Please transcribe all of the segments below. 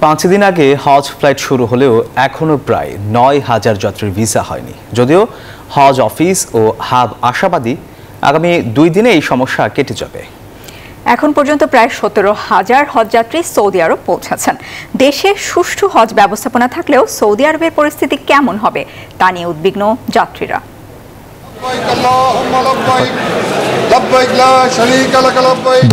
5 দিন আগে হজ ফ্লাইট শুরু হলেও এখনো প্রায় 9,000 যাত্রীর ভিসা হয়নি। যদিও হজ অফিস ও হাব আশাবাদী আগামী 2 দিনে এই সমস্যা কেটে যাবে। এখন পর্যন্ত প্রায় 17,000 হজযাত্রী সৌদি আরব পৌঁছেছেন। দেশে সুষ্ঠু হজ ব্যবস্থাপনা থাকলেও সৌদি আরবের পরিস্থিতি কেমন হবে তা নিয়ে উদ্বিগ্ন যাত্রীরা।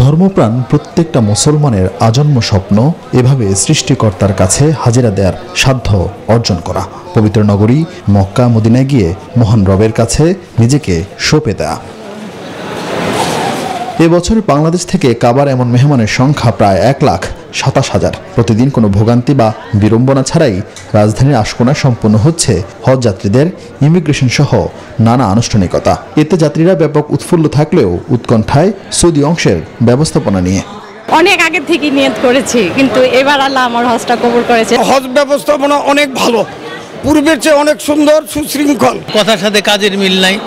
ধর্মপ্রাণ প্রত্যেকটা মুসলমানের আজন্ম স্বপ্ন এভাবে সৃষ্টিকর্তার কাছে হাজিরা দেওয়ার সাধ্য অর্জন করা, পবিত্র নগরী মক্কা মদিনায় গিয়ে মহান রবের কাছে নিজেকে সঁপে দেয়া। এবছর বাংলাদেশ থেকে কাবার এমন মেহমানের সংখ্যা প্রায় 1,27,000। প্রতিদিন কোনো ভোগান্তি বা বিড়ম্বনা ছাড়াই রাজধানীর আশকোনায় সম্পন্ন হচ্ছে হজ যাত্রীদের ইমিগ্রেশন সহ নানা আনুষ্ঠানিকতা। এতে যাত্রীরা ব্যাপক উৎফুল্ল থাকলেও উৎকণ্ঠায় সৌদি অংশের ব্যবস্থাপনা নিয়ে। অনেক আগে থেকে নিয়ত করেছি, কিন্তু এবার আল্লাহ আমার হজটা কবুল করেছে। হজ ব্যবস্থাপনা অনেক ভালো, পূর্বের চেয়ে অনেক সুন্দর, সুশৃঙ্খল। কথার সাথে কাজের মিল নাই,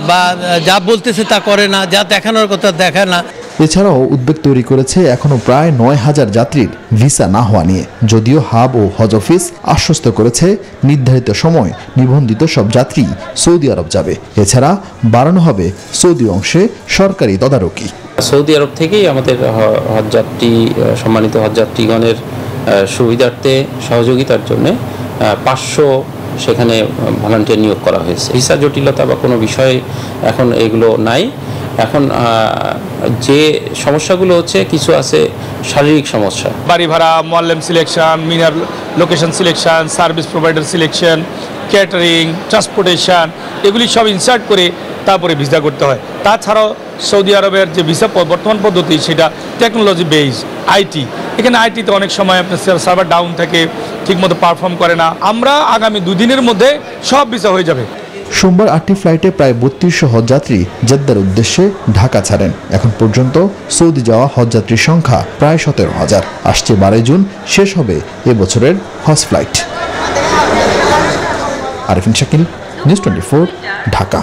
বা যা বলতেছে তা করে না, যা দেখানোর কথা দেখায় না। এছাড়াও উদ্বেগ তৈরি করেছে এখনো প্রায় 9,000 যাত্রীর ভিসা না হওয়া নিয়ে। যদিও হাব ও হজ অফিস আশ্বস্ত করেছে নির্ধারিত সময় নিবন্ধিত সব যাত্রী সৌদি আরব যাবে। এছাড়া বাড়ানো হবে সৌদি অংশে সরকারি তদারকি। সৌদি আরব থেকেই আমাদের হজযাত্রী সম্মানিত হজযাত্রীগণের সুবিধার্থে সহযোগিতার জন্য 500 সেখানে ভলান্টিয়ার নিয়োগ করা হয়েছে। ভিসা জটিলতা বা কোনো বিষয় এখন এগুলো নাই। এখন যে সমস্যাগুলো হচ্ছে, কিছু আছে শারীরিক সমস্যা, বাড়ি ভাড়া, মোয়াল্লেম সিলেকশন, মিনার location selection, service provider selection, catering, transportation, এগুলি সব ইনসার্ট করে তারপরে ভিসা করতে হয়। তাছাড়াও সৌদি আরবের যে ভিসা বর্তমান পদ্ধতি সেটা টেকনোলজি বেস, আইটি। এখানে আইটিতে অনেক সময় আপনার সার্ভার ডাউন থাকে, ঠিকমতো পারফর্ম করে না। আমরা আগামী 2 দিনের মধ্যে সব ভিসা হয়ে যাবে। সোমবার 8টি ফ্লাইটে প্রায় 3200 হজযাত্রী জেদ্দার উদ্দেশ্যে ঢাকা ছাড়েন। এখন পর্যন্ত সৌদি যাওয়া হজযাত্রীর সংখ্যা প্রায় 17,000। আসছে 12 জুন শেষ হবে এবছরের হজ ফ্লাইট। আরিফিন শাকিল, নিউজ 24, ঢাকা।